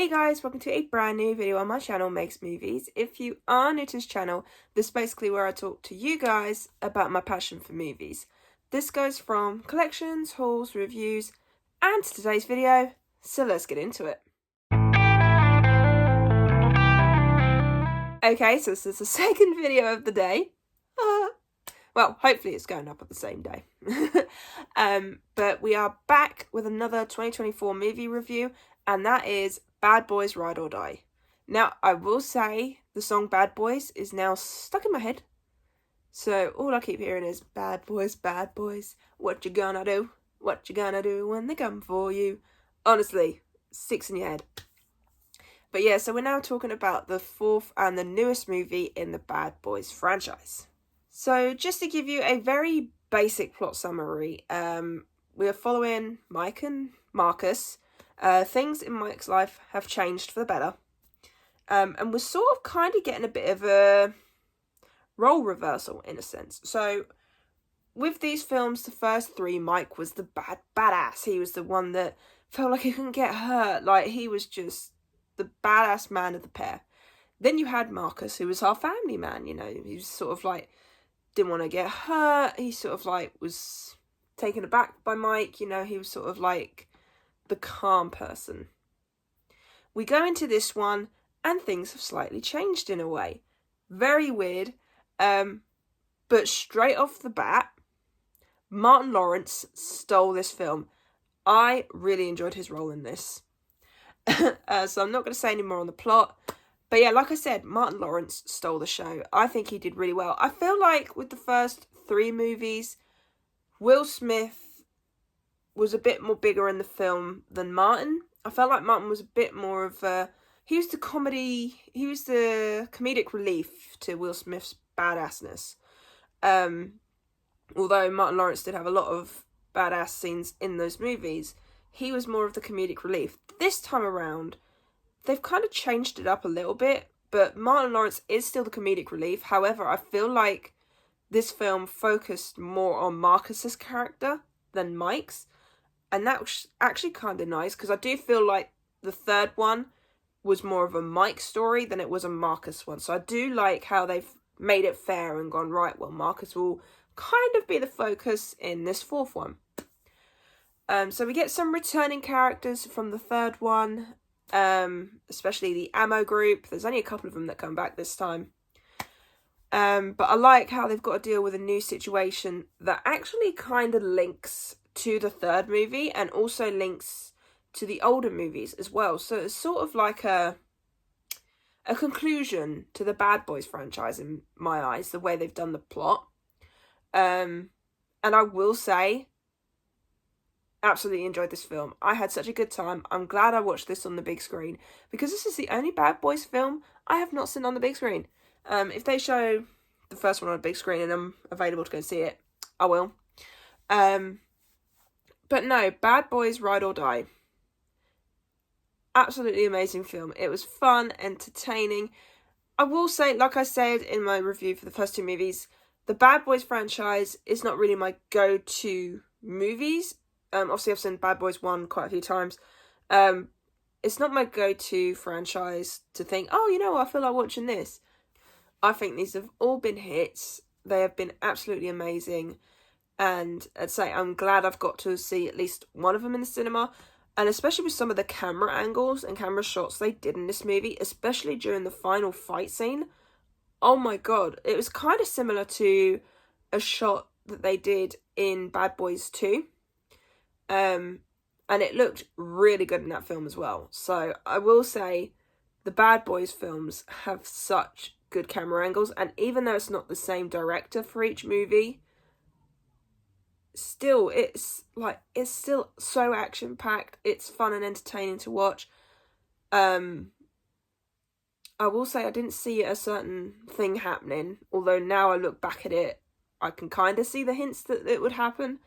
Hey guys, welcome to a brand new video on my channel, Makes Movies. If you are new to this channel, this is basically where I talk to you guys about my passion for movies. This goes from collections, hauls, reviews, and today's video, so let's get into it. Okay, so this is the second video of the day. Well, hopefully it's going up on the same day. But we are back with another 2024 movie review, and that is Bad Boys Ride or Die. Now, I will say the song Bad Boys is now stuck in my head. So all I keep hearing is bad boys, what you gonna do? What you gonna do when they come for you? Honestly, sticks in your head. But yeah, so we're now talking about the fourth and the newest movie in the Bad Boys franchise. So just to give you a very basic plot summary, we are following Mike and Marcus. Things in Mike's life have changed for the better. And we're sort of kind of getting a bit of a role reversal in a sense. So with these films, the first three, Mike was the badass. He was the one that felt like he couldn't get hurt. Like, he was just the badass man of the pair. Then you had Marcus, who was our family man, you know. He was sort of like, didn't want to get hurt. He sort of like was taken aback by Mike, you know. He was sort of like the calm person. We go into this one and things have slightly changed in a way. Very weird. But straight off the bat, Martin Lawrence stole this film. I really enjoyed his role in this. So I'm not going to say any more on the plot. But yeah, like I said, Martin Lawrence stole the show. I think he did really well. I feel like with the first three movies, Will Smith was a bit more bigger in the film than Martin. I felt like Martin was a bit more of a... He was the comedic relief to Will Smith's badassness. Although Martin Lawrence did have a lot of badass scenes in those movies, he was more of the comedic relief. This time around, they've kind of changed it up a little bit, but Martin Lawrence is still the comedic relief. However, I feel like this film focused more on Marcus's character than Mike's, and that was actually kind of nice, because I do feel like the third one was more of a Mike story than it was a Marcus one. So I do like how they've made it fair and gone, right, well, Marcus will kind of be the focus in this fourth one. So we get some returning characters from the third one, especially the ammo group. There's only a couple of them that come back this time. But I like how they've got to deal with a new situation that actually kind of links to the third movie and also links to the older movies as well. So it's sort of like a conclusion to the Bad Boys franchise in my eyes, the way they've done the plot. And I will say, absolutely enjoyed this film. I had such a good time. I'm glad I watched this on the big screen, because this is the only Bad Boys film I have not seen on the big screen. If they show the first one on a big screen and I'm available to go see it, I will. But no, Bad Boys Ride or Die. Absolutely amazing film. It was fun, entertaining. I will say, like I said in my review for the first two movies, the Bad Boys franchise is not really my go-to movies. Obviously, I've seen Bad Boys 1 quite a few times. It's not my go-to franchise to think, oh, you know what, I feel like watching this. I think these have all been hits. They have been absolutely amazing. And I'd say I'm glad I've got to see at least one of them in the cinema. And especially with some of the camera angles and camera shots they did in this movie, especially during the final fight scene. Oh my god, it was kind of similar to a shot that they did in Bad Boys 2. And it looked really good in that film as well. So I will say the Bad Boys films have such good camera angles, and even though it's not the same director for each movie, still it's still so action packed. It's fun and entertaining to watch. I will say I didn't see a certain thing happening, although now I look back at it, I can kind of see the hints that it would happen.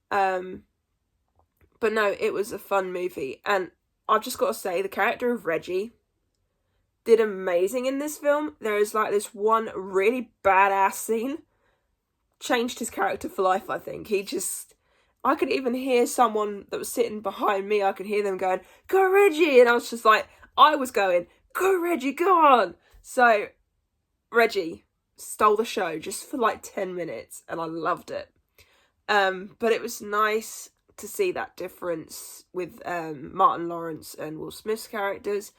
But no, it was a fun movie, and I've just got to say, the character of Reggie did amazing in this film. There is like this one really badass scene, changed his character for life, I think. I could even hear someone that was sitting behind me, I could hear them going, "Go Reggie!" And I was just like, I was going, go Reggie, go on. So Reggie stole the show just for like 10 minutes and I loved it. But it was nice to see that difference with Martin Lawrence and Will Smith's characters.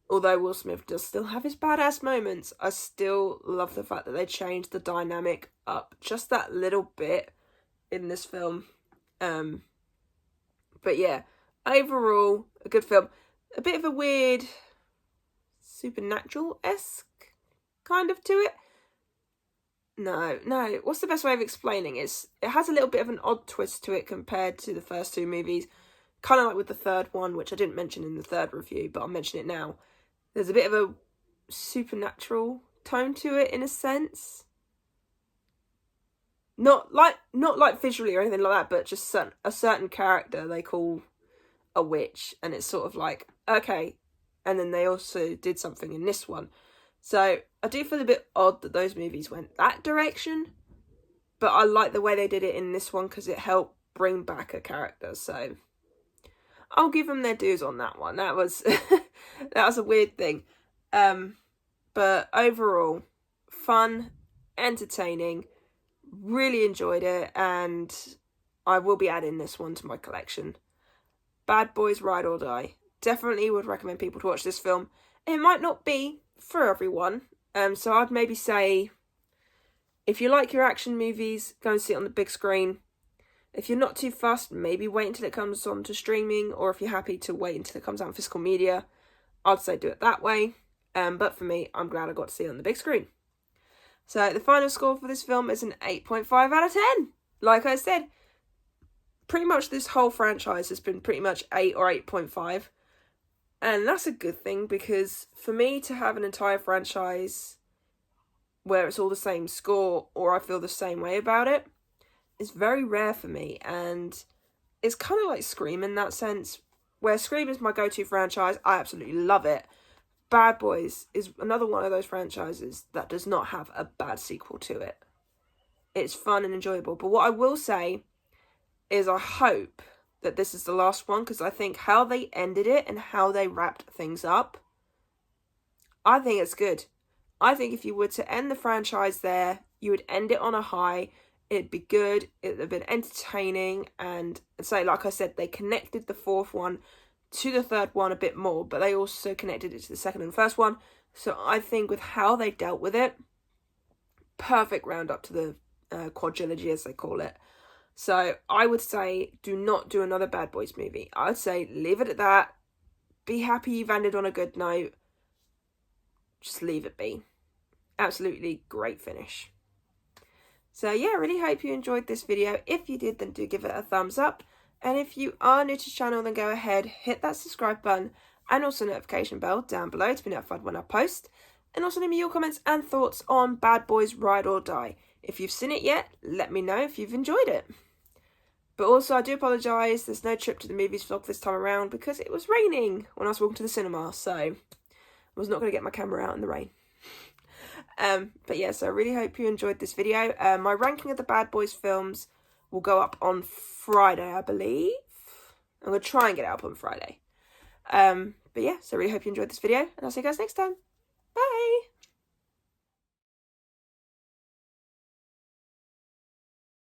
Although Will Smith does still have his badass moments, I still love the fact that they changed the dynamic up just that little bit in this film. But yeah, overall, a good film. A bit of a weird supernatural-esque kind of to it. No, what's the best way of explaining it? It has a little bit of an odd twist to it compared to the first two movies. Kind of like with the third one, which I didn't mention in the third review, but I'll mention it now. There's a bit of a supernatural tone to it in a sense. Not like visually or anything like that, but just a certain character they call a witch, and it's sort of like, okay. And then they also did something in this one. So I do feel a bit odd that those movies went that direction, but I like the way they did it in this one because it helped bring back a character. So I'll give them their dues on that one. That was that was a weird thing. But overall, fun, entertaining, really enjoyed it, and I will be adding this one to my collection. Bad Boys Ride or Die. Definitely would recommend people to watch this film. It might not be for everyone, so I'd maybe say if you like your action movies, go and see it on the big screen. If you're not too fussed, maybe wait until it comes on to streaming, or if you're happy to wait until it comes out on physical media, I'd say do it that way. But for me, I'm glad I got to see it on the big screen. So the final score for this film is an 8.5 out of 10. Like I said, pretty much this whole franchise has been pretty much 8 or 8.5. And that's a good thing, because for me to have an entire franchise where it's all the same score, or I feel the same way about it, is very rare for me. And it's kind of like Scream in that sense, where Scream is my go-to franchise. I absolutely love it. Bad Boys is another one of those franchises that does not have a bad sequel to it. It's fun and enjoyable. But what I will say is I hope that this is the last one, because I think how they ended it and how they wrapped things up, I think it's good. I think if you were to end the franchise there, you would end it on a high. It'd be good, it'd have been entertaining, and say, like I said, they connected the fourth one to the third one a bit more, but they also connected it to the second and first one. So I think with how they dealt with it, perfect round up to the quadrilogy, as they call it. So I would say do not do another Bad Boys movie. I'd say leave it at that. Be happy you've ended on a good note. Just leave it be. Absolutely great finish. So yeah, I really hope you enjoyed this video. If you did, then do give it a thumbs up. And if you are new to the channel, then go ahead, hit that subscribe button and also notification bell down below to be notified when I post. And also leave me your comments and thoughts on Bad Boys Ride or Die. If you've seen it yet, let me know if you've enjoyed it. But also, I do apologise, there's no trip to the movies vlog this time around because it was raining when I was walking to the cinema, so I was not going to get my camera out in the rain. But yeah, so I really hope you enjoyed this video. My ranking of the Bad Boys films will go up on Friday, I believe. I'm going to try and get it up on Friday. But yeah, so I really hope you enjoyed this video, and I'll see you guys next time. Bye!